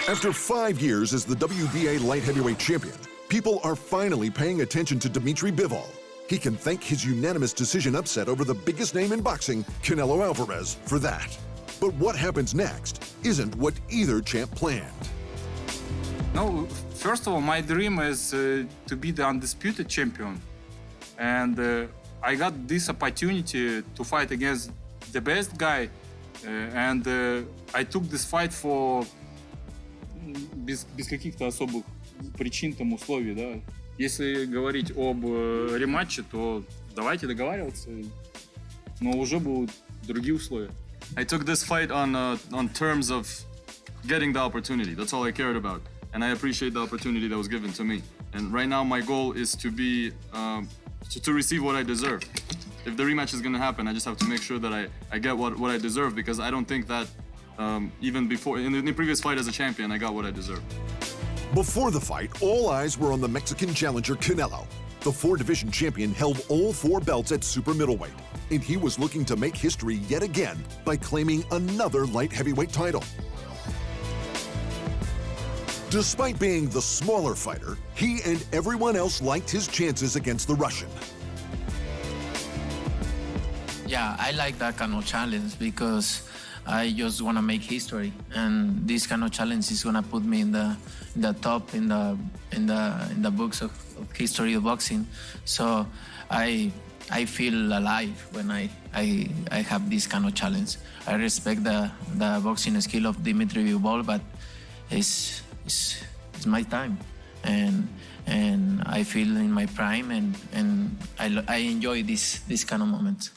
After 5 years as the WBA light heavyweight champion, people are finally paying attention to Dmitry Bivol. He can thank his unanimous decision upset over the biggest name in boxing, Canelo Alvarez, for that. But what happens next isn't what either champ planned. No, first of all, my dream is to be the undisputed champion. And I got this opportunity to fight against the best guy. And I took this fight for без каких-то особых причин, там, условий, да. Если говорить об рематче, то давайте договариваться, но уже будут другие условия. I took this fight on terms of getting the opportunity. That's all I cared about. And I appreciate the opportunity that was given to me. And right now my goal is to be, to receive what I deserve. If the rematch is gonna happen, I just have to make sure that I get what I deserve, because I don't think that even before, in the previous fight as a champion, I got what I deserved. Before the fight, all eyes were on the Mexican challenger Canelo. The 4-division champion held all 4 belts at super middleweight, and he was looking to make history yet again by claiming another light heavyweight title. Despite being the smaller fighter, he and everyone else liked his chances against the Russian. Yeah, I like that kind of challenge because I just want to make history, and this kind of challenge is going to put me in the top in the books of history of boxing. So I feel alive when I have this kind of challenge. I respect the boxing skill of Dmitry Bivol, but it's my time, and I feel in my prime, and I enjoy this kind of moments.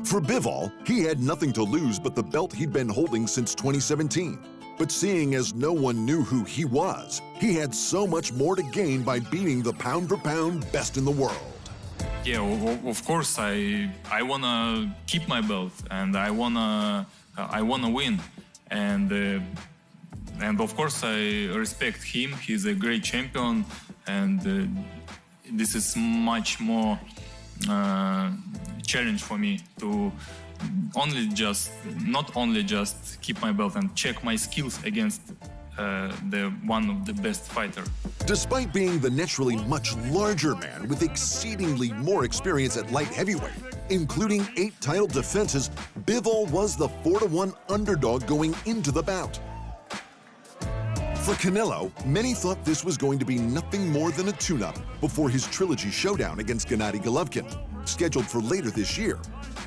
For Bivol, he had nothing to lose but the belt he'd been holding since 2017. But seeing as no one knew who he was, he had so much more to gain by beating the pound-for-pound best in the world. Yeah, of course, I wanna keep my belt, and I wanna win, and of course I respect him. He's a great champion, and this is much more challenge for me to not only just keep my belt and check my skills against the one of the best fighter. Despite being the naturally much larger man with exceedingly more experience at light heavyweight, including 8 title defenses, Bivol was the 4-1 underdog going into the bout. For Canelo, many thought this was going to be nothing more than a tune-up before his trilogy showdown against Gennady Golovkin, scheduled for later this year.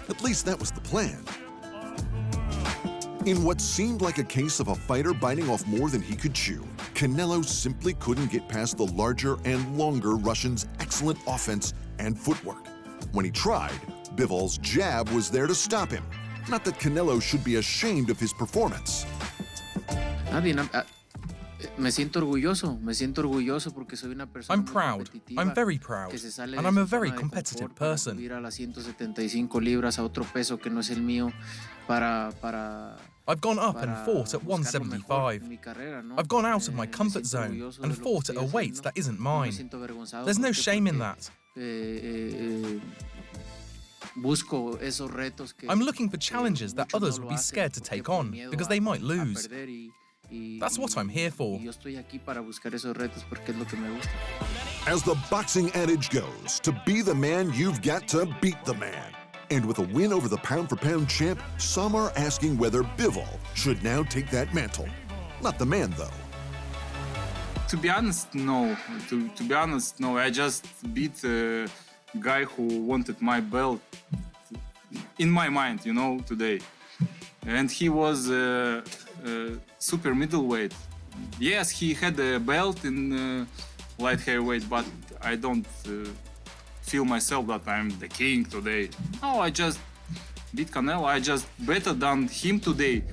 At least that was the plan. In what seemed like a case of a fighter biting off more than he could chew, Canelo simply couldn't get past the larger and longer Russian's excellent offense and footwork. When he tried, Bivol's jab was there to stop him. Not that Canelo should be ashamed of his performance. Me siento orgulloso porque soy una persona I'm proud. I'm very proud. And I'm a very competitive person. Ir a las 175 libras a otro peso que no es el mío para I've gone up and fought at 175. I've gone out of my comfort zone and fought at a weight that isn't mine. There's no shame in that. I'm looking for challenges that others would be scared to take on because they might lose. That's what I'm here for. As the boxing adage goes, to be the man, you've got to beat the man. And with a win over the pound-for-pound champ, some are asking whether Bivol should now take that mantle. Not the man, though. To be honest, no. To be honest, no. I just beat a guy who wanted my belt in my mind, today. And he was super middleweight. Yes, he had a belt in light heavyweight, but I don't feel myself that I'm the king today. No, I just beat Canelo. I just better than him today.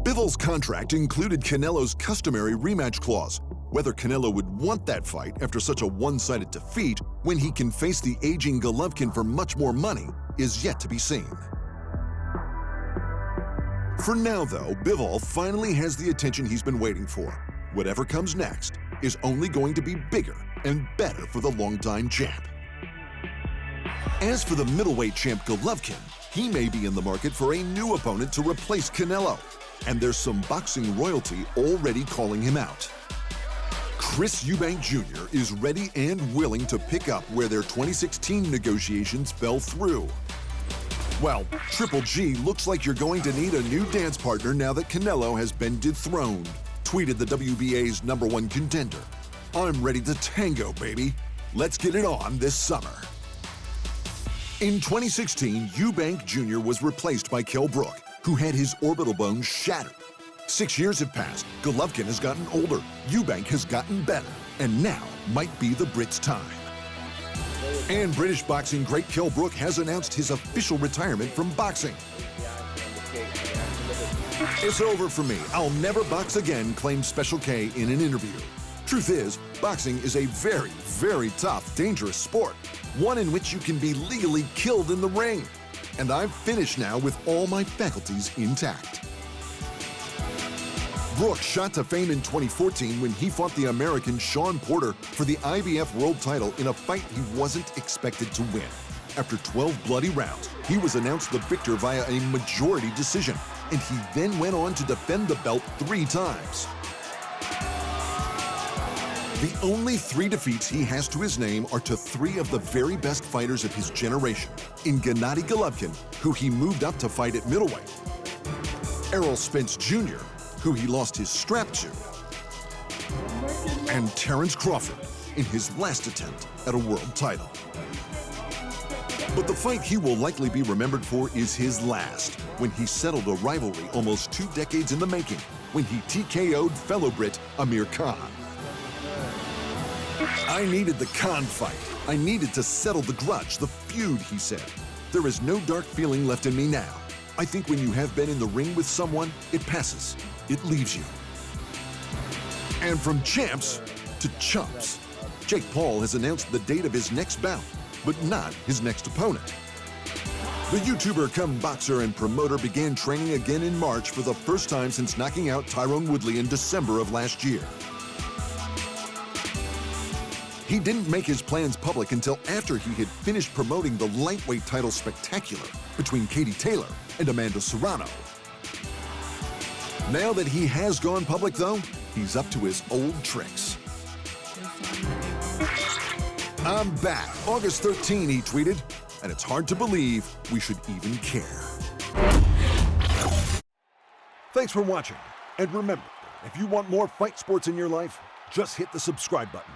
Bivol's contract included Canelo's customary rematch clause. Whether Canelo would want that fight after such a one-sided defeat when he can face the aging Golovkin for much more money is yet to be seen. For now, though, Bivol finally has the attention he's been waiting for. Whatever comes next is only going to be bigger and better for the longtime champ. As for the middleweight champ Golovkin, he may be in the market for a new opponent to replace Canelo. And there's some boxing royalty already calling him out. Chris Eubank Jr. is ready and willing to pick up where their 2016 negotiations fell through. Well, Triple G looks like you're going to need a new dance partner now that Canelo has been dethroned, tweeted the WBA's #1 contender. I'm ready to tango, baby. Let's get it on this summer. In 2016, Eubank Jr. was replaced by Kell Brook, who had his orbital bone shattered. 6 years have passed, Golovkin has gotten older, Eubank has gotten better, and now might be the Brits' time. And British boxing great Kell Brook has announced his official retirement from boxing. It's over for me. I'll never box again, claimed Special K in an interview. Truth is, boxing is a very, very tough, dangerous sport, one in which you can be legally killed in the ring. And I've finished now with all my faculties intact. Brook shot to fame in 2014 when he fought the American Shawn Porter for the IBF world title in a fight he wasn't expected to win. After 12 bloody rounds, he was announced the victor via a majority decision, and he then went on to defend the belt 3 times. The only 3 defeats he has to his name are to 3 of the very best fighters of his generation, in Gennady Golovkin, who he moved up to fight at middleweight, Errol Spence Jr., who he lost his strap to, and Terence Crawford in his last attempt at a world title. But the fight he will likely be remembered for is his last, when he settled a rivalry almost 2 decades in the making, when he TKO'd fellow Brit Amir Khan. I needed the Khan fight. I needed to settle the grudge, the feud, he said. There is no dark feeling left in me now. I think when you have been in the ring with someone, it passes. It leaves you. And from champs to chumps, Jake Paul has announced the date of his next bout, but not his next opponent. The YouTuber come boxer and promoter began training again in March for the first time since knocking out Tyrone Woodley in December of last year. He didn't make his plans public until after he had finished promoting the lightweight title spectacular between Katie Taylor and Amanda Serrano. Now that he has gone public, though, he's up to his old tricks. I'm back. August 13, he tweeted, and it's hard to believe we should even care. Thanks for watching. And remember, if you want more fight sports in your life, just hit the subscribe button.